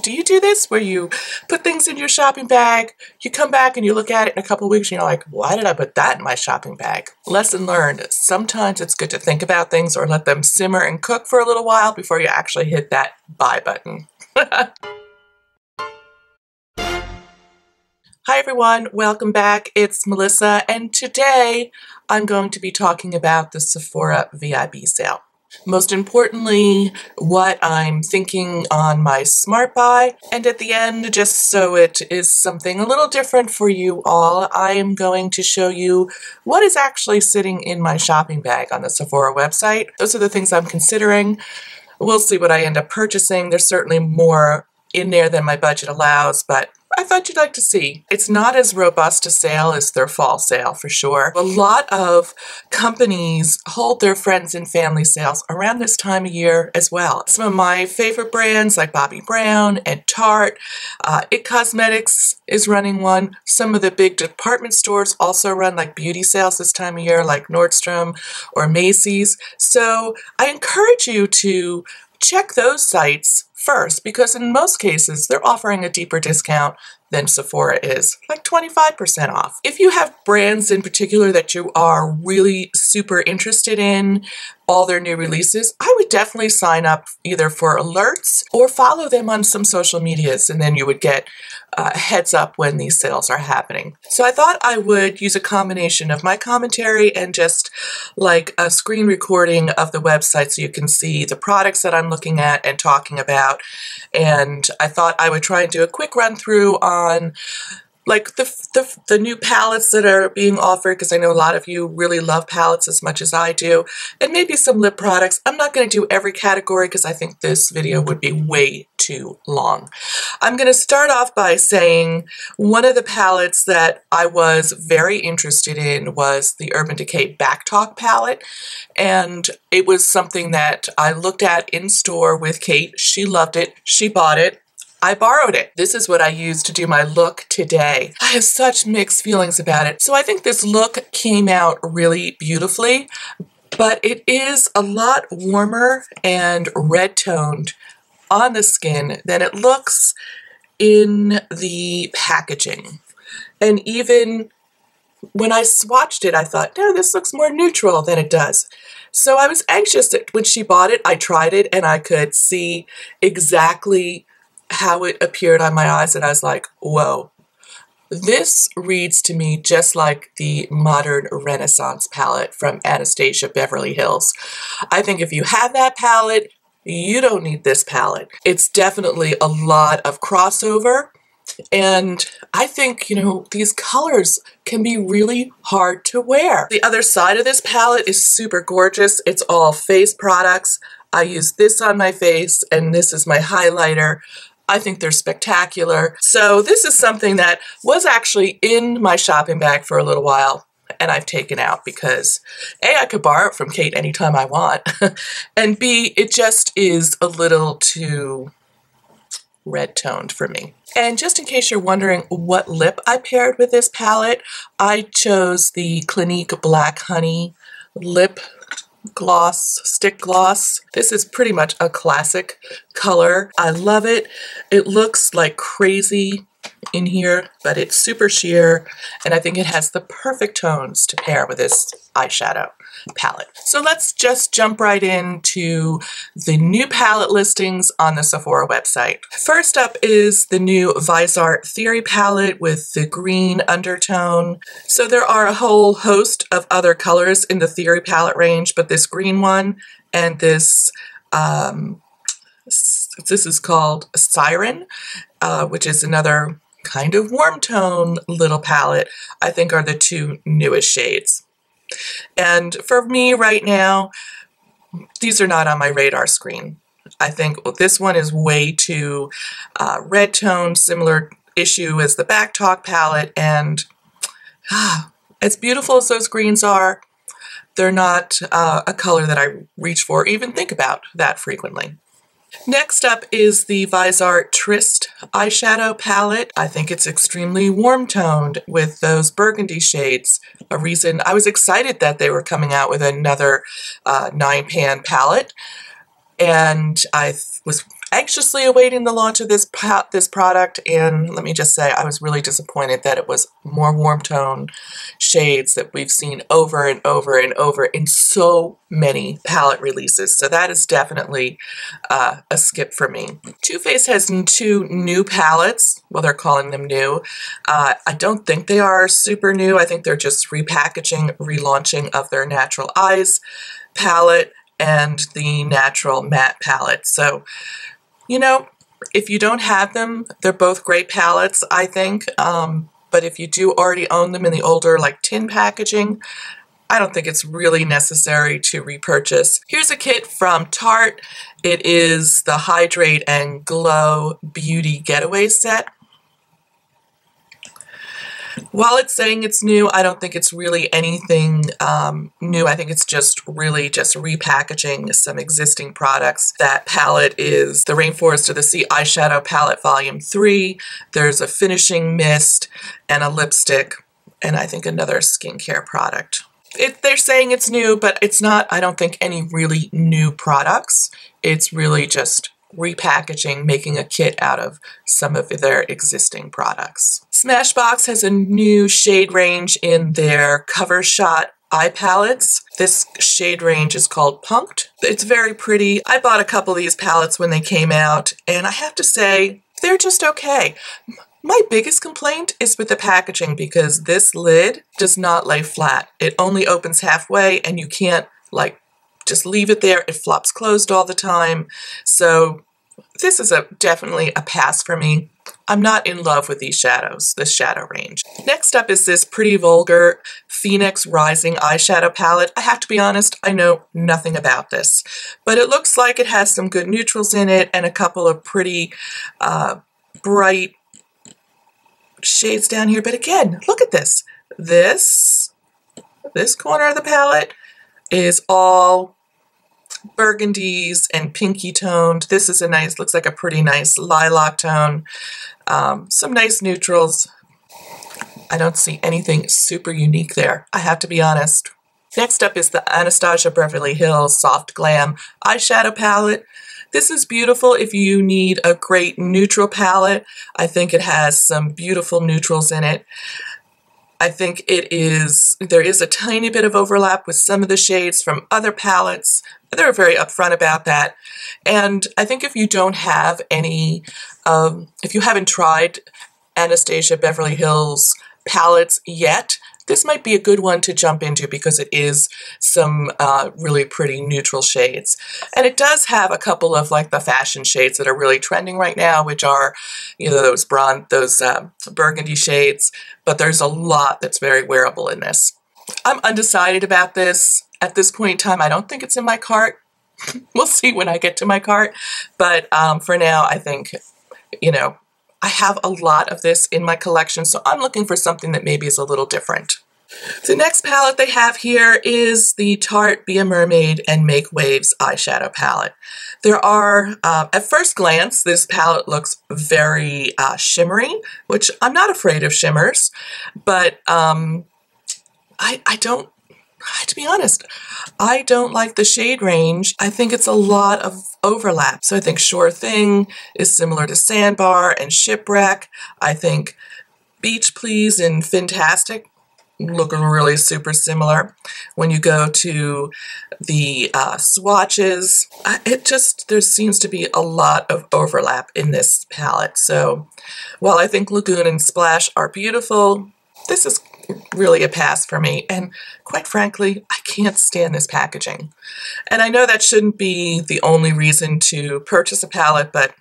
Do you do this where you put things in your shopping bag, you come back and you look at it in a couple of weeks and you're like, why did I put that in my shopping bag? Lesson learned. Sometimes it's good to think about things or let them simmer and cook for a little while before you actually hit that buy button. Hi everyone, welcome back. It's Melissa, and today I'm going to be talking about the Sephora VIB sale. Most importantly, what I'm thinking on my Smart Buy, and at the end, just so it is something a little different for you all, I am going to show you what is actually sitting in my shopping bag on the Sephora website. Those are the things I'm considering. We'll see what I end up purchasing. There's certainly more in there than my budget allows, but I thought you'd like to see. It's not as robust a sale as their fall sale for sure. A lot of companies hold their friends and family sales around this time of year as well. Some of my favorite brands like Bobbi Brown and Tarte, It Cosmetics is running one. Some of the big department stores also run like beauty sales this time of year like Nordstrom or Macy's. So I encourage you to check those sites first, because in most cases they're offering a deeper discount than Sephora is, like 25% off. If you have brands in particular that you are really super interested in, all their new releases, I would definitely sign up either for alerts or follow them on some social medias, and then you would get a heads up when these sales are happening. So I thought I would use a combination of my commentary and just like a screen recording of the website so you can see the products that I'm looking at and talking about. And I thought I would try and do a quick run through on like the new palettes that are being offered, because I know a lot of you really love palettes as much as I do, and maybe some lip products. I'm not going to do every category because I think this video would be way too long. I'm going to start off by saying one of the palettes that I was very interested in was the Urban Decay Back Talk palette, and it was something that I looked at in store with Kate. She loved it. She bought it. I borrowed it. This is what I used to do my look today. I have such mixed feelings about it. So I think this look came out really beautifully, but it is a lot warmer and red toned on the skin than it looks in the packaging. And even when I swatched it, I thought, no, this looks more neutral than it does. So I was anxious that when she bought it, I tried it and I could see exactly how it appeared on my eyes, and I was like, whoa, this reads to me just like the Modern Renaissance palette from Anastasia Beverly Hills. I think if you have that palette, you don't need this palette. It's definitely a lot of crossover, and I think, you know, these colors can be really hard to wear. The other side of this palette is super gorgeous. It's all face products. I use this on my face, and this is my highlighter. I think they're spectacular. So this is something that was actually in my shopping bag for a little while, and I've taken out because A, I could borrow it from Kate anytime I want, and B, it just is a little too red toned for me. And just in case you're wondering what lip I paired with this palette, I chose the Clinique Black Honey lip gloss, stick gloss. This is pretty much a classic color. I love it. It looks like crazy in here, but it's super sheer, and I think it has the perfect tones to pair with this eyeshadow palette. So let's just jump right into the new palette listings on the Sephora website. First up is the new Viseart Theory palette with the green undertone. So there are a whole host of other colors in the Theory palette range, but this green one and this is called Siren, which is another kind of warm tone little palette, I think are the two newest shades. And for me right now, these are not on my radar screen. I think this one is way too red tone, similar issue as the Back Talk palette, and as beautiful as those greens are, they're not a color that I reach for, even think about that frequently. Next up is the Viseart Tryst eyeshadow palette. I think it's extremely warm toned with those burgundy shades. A reason I was excited that they were coming out with another 9-pan palette, and I was anxiously awaiting the launch of this product, and let me just say I was really disappointed that it was more warm tone shades that we've seen over and over and over in so many palette releases. So that is definitely a skip for me. Too Faced has 2 new palettes. Well, they're calling them new. I don't think they are super new. I think they're just repackaging, relaunching of their Natural Eyes palette and the Natural Matte palette. So, you know, if you don't have them, they're both great palettes, I think. But if you do already own them in the older, like, tin packaging, I don't think it's really necessary to repurchase. Here's a kit from Tarte. It is the Hydrate and Glow Beauty Getaway Set. While it's saying it's new, I don't think it's really anything new. I think it's just really just repackaging some existing products. That palette is the Rainforest of the Sea Eyeshadow Palette Volume 3. There's a finishing mist and a lipstick, and I think another skincare product. They're saying it's new, but it's not, I don't think, any really new products. It's really just repackaging, making a kit out of some of their existing products. Smashbox has a new shade range in their Cover Shot eye palettes. This shade range is called Punked. It's very pretty. I bought a couple of these palettes when they came out, and I have to say, they're just okay. My biggest complaint is with the packaging, because this lid does not lay flat. It only opens halfway, and you can't, like, just leave it there. It flops closed all the time. So this is definitely a pass for me. I'm not in love with these shadows, this shadow range. Next up is this Pretty Vulgar Phoenix Rising eyeshadow palette. I have to be honest, I know nothing about this, but it looks like it has some good neutrals in it and a couple of pretty bright shades down here. But again, look at this. This corner of the palette is all burgundies and pinky toned. This is a nice, looks like a pretty nice lilac tone. Some nice neutrals. I don't see anything super unique there, I have to be honest. Next up is the Anastasia Beverly Hills Soft Glam eyeshadow palette. This is beautiful if you need a great neutral palette. I think it has some beautiful neutrals in it. I think there is a tiny bit of overlap with some of the shades from other palettes. They're very upfront about that. And I think if you don't have any, if you haven't tried Anastasia Beverly Hills palettes yet, this might be a good one to jump into, because it is some really pretty neutral shades. And it does have a couple of, like, the fashion shades that are really trending right now, which are, you know, those burgundy shades, but there's a lot that's very wearable in this. I'm undecided about this. At this point in time, I don't think it's in my cart. We'll see when I get to my cart. But for now, I think, you know, I have a lot of this in my collection, so I'm looking for something that maybe is a little different. The next palette they have here is the Tarte Be a Mermaid and Make Waves eyeshadow palette. There are, at first glance, this palette looks very shimmery, which I'm not afraid of shimmers, but I to be honest, I don't like the shade range. I think it's a lot of overlap. So I think Sure Thing is similar to Sandbar and Shipwreck. I think Beach Please and Fantastic look really super similar. When you go to the swatches, there seems to be a lot of overlap in this palette. So while I think Lagoon and Splash are beautiful, this is really a pass for me, and quite frankly, I can't stand this packaging. And I know that shouldn't be the only reason to purchase a palette, but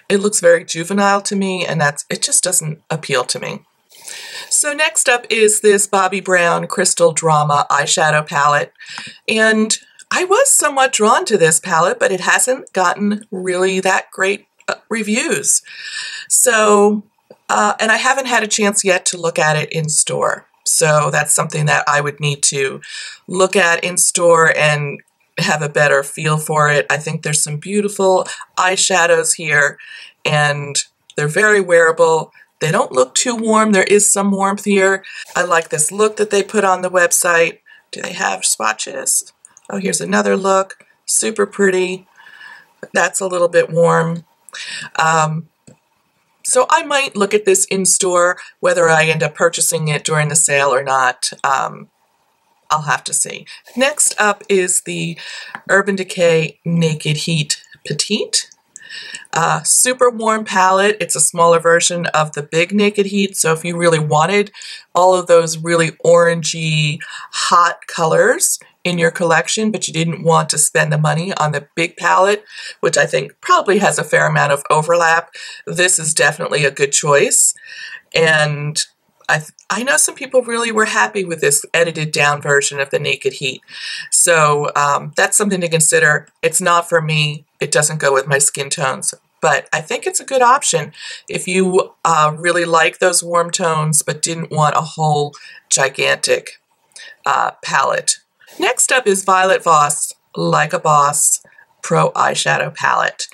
it looks very juvenile to me, and it just doesn't appeal to me. So next up is this Bobbi Brown Crystal Drama eyeshadow palette, and I was somewhat drawn to this palette, but it hasn't gotten really that great reviews. So and I haven't had a chance yet to look at it in store. So that's something that I would need to look at in store and have a better feel for it. I think there's some beautiful eyeshadows here, and they're very wearable. They don't look too warm. There is some warmth here. I like this look that they put on the website. Do they have swatches? Oh, here's another look. Super pretty. That's a little bit warm. So I might look at this in store, whether I end up purchasing it during the sale or not. I'll have to see. Next up is the Urban Decay Naked Heat Petite. Super warm palette. It's a smaller version of the big Naked Heat, so if you really wanted all of those really orangey, hot colors in your collection, but you didn't want to spend the money on the big palette, which I think probably has a fair amount of overlap, this is definitely a good choice. And I know some people really were happy with this edited down version of the Naked Heat. So that's something to consider. It's not for me. It doesn't go with my skin tones. But I think it's a good option if you really like those warm tones but didn't want a whole gigantic palette. Next up is Violet Voss Like a Boss Pro Eyeshadow Palette.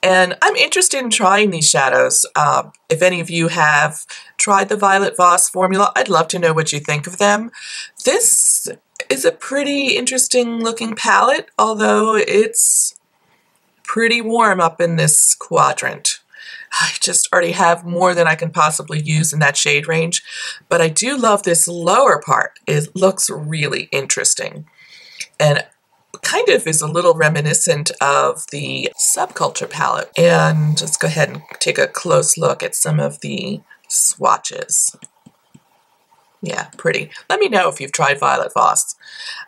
And I'm interested in trying these shadows. If any of you have tried the Violet Voss formula, I'd love to know what you think of them. This is a pretty interesting looking palette, although it's pretty warm up in this quadrant. I just already have more than I can possibly use in that shade range, but I do love this lower part. It looks really interesting and kind of is a little reminiscent of the Subculture palette. And let's go ahead and take a close look at some of the swatches. Yeah, pretty. Let me know if you've tried Violet Voss,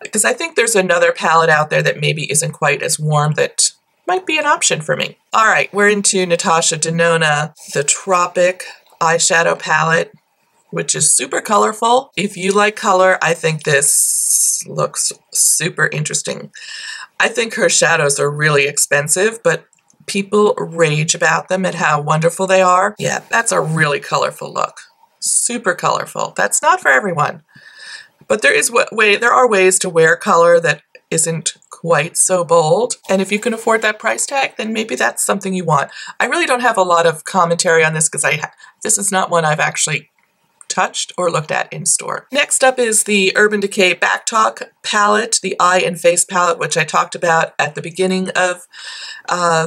because I think there's another palette out there that maybe isn't quite as warm that might be an option for me. All right, we're into Natasha Denona, the Tropic eyeshadow palette, which is super colorful. If you like color, I think this looks super interesting. I think her shadows are really expensive, but people rage about them and how wonderful they are. Yeah, that's a really colorful look. Super colorful. That's not for everyone. But there are ways to wear color that isn't quite so bold. And if you can afford that price tag, then maybe that's something you want. I really don't have a lot of commentary on this because this is not one I've actually touched or looked at in store. Next up is the Urban Decay Back Talk palette, the eye and face palette, which I talked about at the beginning of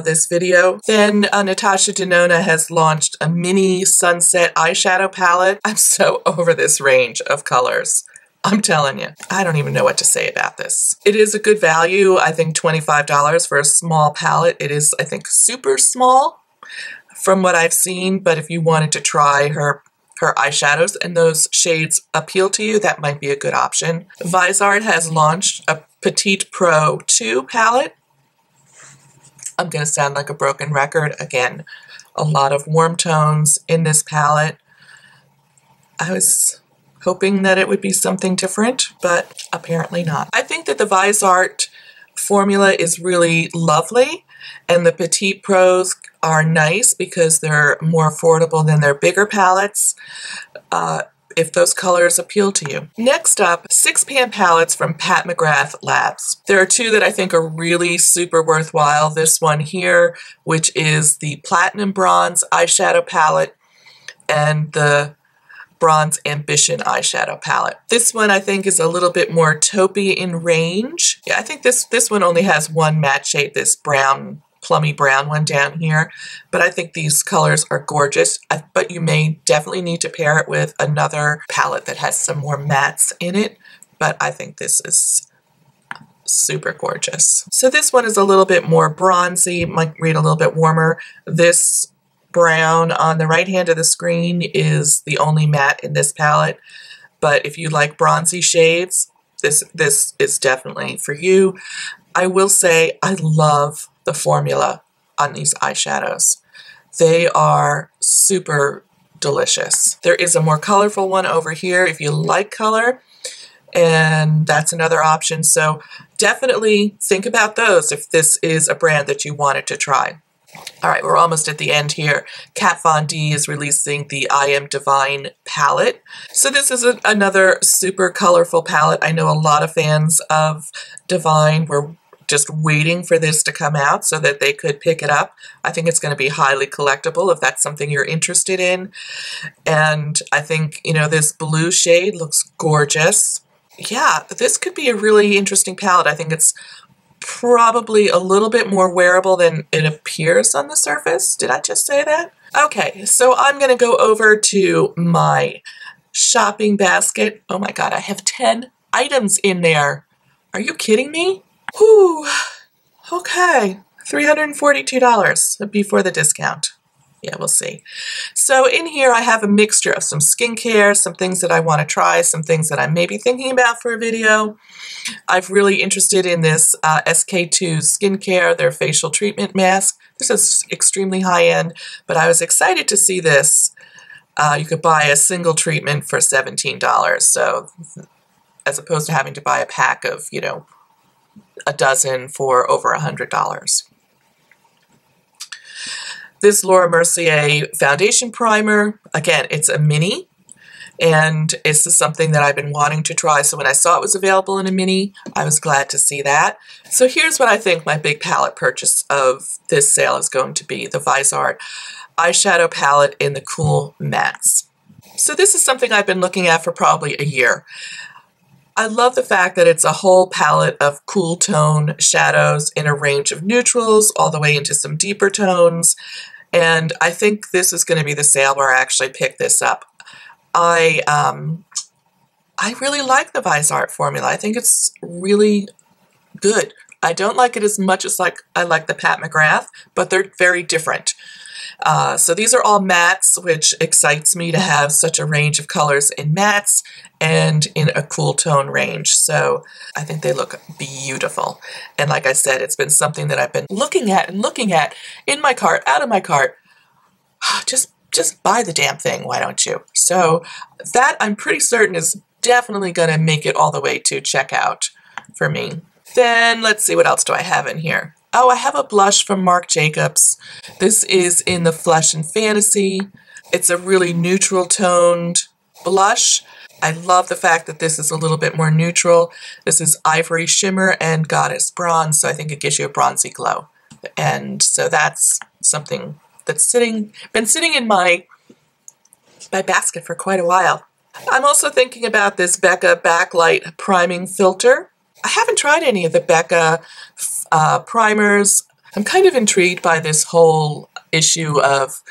this video. Then Natasha Denona has launched a mini sunset eyeshadow palette. I'm so over this range of colors. I'm telling you, I don't even know what to say about this. It is a good value. I think $25 for a small palette. It is, I think, super small from what I've seen, but if you wanted to try her eyeshadows and those shades appeal to you, that might be a good option. Vizart has launched a Petite Pro 2 palette. I'm going to sound like a broken record. Again, a lot of warm tones in this palette. I was hoping that it would be something different, but apparently not. I think that the Vizart formula is really lovely, and the Petite Pros are nice because they're more affordable than their bigger palettes, if those colors appeal to you. Next up, 6-pan palettes from Pat McGrath Labs. There are two that I think are really super worthwhile. This one here, which is the Platinum Bronze eyeshadow palette, and the Bronze Ambition eyeshadow palette. This one I think is a little bit more taupey in range. Yeah, I think this one only has one matte shade, this brown, plummy brown one down here, but I think these colors are gorgeous. But you may definitely need to pair it with another palette that has some more mattes in it, but I think this is super gorgeous. So this one is a little bit more bronzy, might read a little bit warmer. This brown on the right hand of the screen is the only matte in this palette, but if you like bronzy shades, this is definitely for you. I will say I love the formula on these eyeshadows. They are super delicious. There is a more colorful one over here if you like color, and that's another option. So definitely think about those if this is a brand that you wanted to try. All right, we're almost at the end here. Kat Von D is releasing the I Am Divine palette. So this is another super colorful palette. I know a lot of fans of Divine were just waiting for this to come out so that they could pick it up. I think it's going to be highly collectible if that's something you're interested in. And I think, you know, this blue shade looks gorgeous. Yeah, this could be a really interesting palette. I think it's probably a little bit more wearable than it appears on the surface. Did I just say that? Okay, so I'm going to go over to my shopping basket. Oh my God, I have 10 items in there. Are you kidding me? Whew. Okay, $342 before the discount. Yeah, we'll see. So in here I have a mixture of some skincare, some things that I want to try, some things that I'm maybe thinking about for a video. I'm really interested in this SK2 skincare, their facial treatment mask. This is extremely high-end, but I was excited to see this. You could buy a single treatment for $17, so as opposed to having to buy a pack of, you know, a dozen for over $100. This Laura Mercier foundation primer, again, it's a mini, and this is something that I've been wanting to try, so when I saw it was available in a mini, I was glad to see that. So here's what I think my big palette purchase of this sale is going to be, the VISART eyeshadow palette in the Cool Mattes. So this is something I've been looking at for probably a year. I love the fact that it's a whole palette of cool tone shadows in a range of neutrals all the way into some deeper tones. And I think this is going to be the sale where I actually pick this up. I really like the VISART formula. I think it's really good. I don't like it as much as I like the Pat McGrath, but they're very different. So these are all mattes, which excites me to have such a range of colors in mattes and in a cool tone range. So I think they look beautiful. And like I said, it's been something that I've been looking at in my cart, out of my cart. Just buy the damn thing, why don't you? So that I'm pretty certain is definitely going to make it all the way to checkout for me. Then let's see, what else do I have in here? Oh, I have a blush from Marc Jacobs. This is in the Flesh and Fantasy. It's a really neutral toned blush. I love the fact that this is a little bit more neutral. This is Ivory Shimmer and Goddess Bronze, so I think it gives you a bronzy glow. And so that's something that's been sitting in my basket for quite a while. I'm also thinking about this Becca Backlight Priming Filter. I haven't tried any of the Becca primers. I'm kind of intrigued by this whole issue of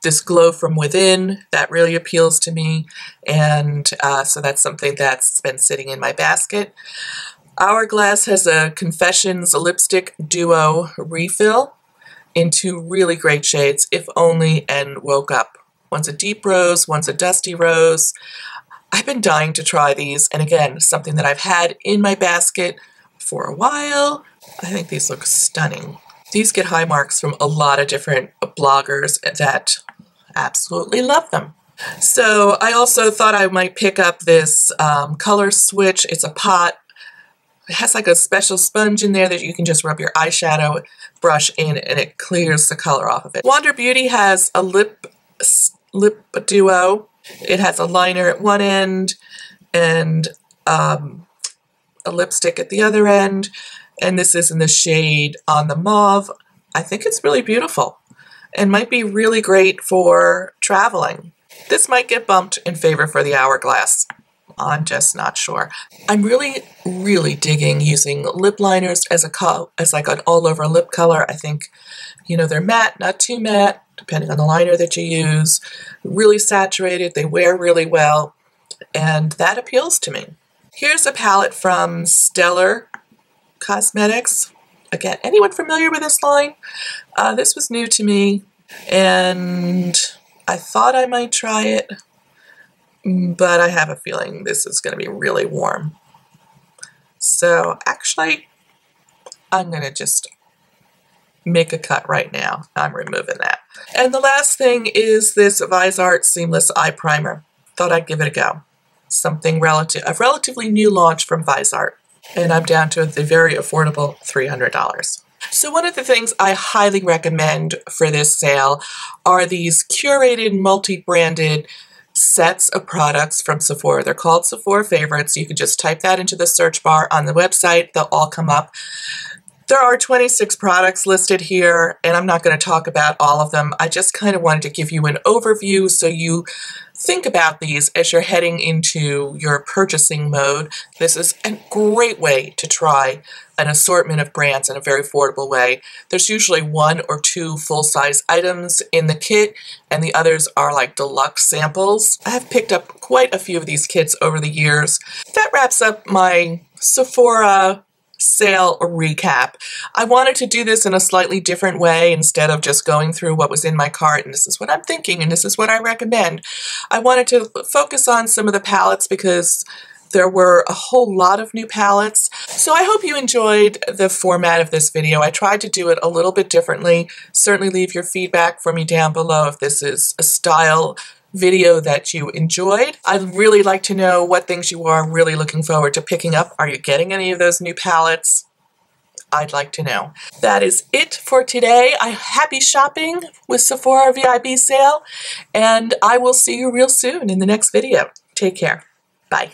this glow from within. That really appeals to me, and so that's something that's been sitting in my basket. Hourglass has a Confessions Lipstick Duo refill in two really great shades, If Only and Woke Up. One's a deep rose, one's a dusty rose. I've been dying to try these, and again, something that I've had in my basket for a while. I think these look stunning. These get high marks from a lot of different bloggers that absolutely love them. So I also thought I might pick up this color switch. It's a pot. It has like a special sponge in there that you can just rub your eyeshadow brush in and it clears the color off of it. Wander Beauty has a lip duo. It has a liner at one end and a lipstick at the other end. And this is in the shade On the Mauve. I think it's really beautiful and might be really great for traveling. This might get bumped in favor for the Hourglass. I'm just not sure. I'm really digging using lip liners as like an all-over lip color. I think, you know, they're matte, not too matte, depending on the liner that you use. Really saturated, they wear really well, and that appeals to me. Here's a palette from Stellar Cosmetics. Again, anyone familiar with this line? This was new to me, and I thought I might try it, but I have a feeling this is going to be really warm. So actually, I'm going to just make a cut right now. I'm removing that. And the last thing is this VISART Seamless Eye Primer. Thought I'd give it a go. Something a relatively new launch from VISART. And I'm down to the very affordable $300. So one of the things I highly recommend for this sale are these curated, multi-branded sets of products from Sephora. They're called Sephora Favorites. You can just type that into the search bar on the website. They'll all come up. There are 26 products listed here, and I'm not going to talk about all of them. I just kind of wanted to give you an overview so you think about these as you're heading into your purchasing mode. This is a great way to try an assortment of brands in a very affordable way. There's usually 1 or 2 full-size items in the kit, and the others are like deluxe samples. I have picked up quite a few of these kits over the years. That wraps up my Sephora sale recap. I wanted to do this in a slightly different way instead of just going through what was in my cart and this is what I'm thinking and this is what I recommend. I wanted to focus on some of the palettes because there were a whole lot of new palettes. So I hope you enjoyed the format of this video. I tried to do it a little bit differently. Certainly leave your feedback for me down below if this is a style video that you enjoyed. I'd really like to know what things you are really looking forward to picking up. Are you getting any of those new palettes? I'd like to know. That is it for today. Happy shopping with Sephora VIB sale, and I will see you real soon in the next video. Take care. Bye.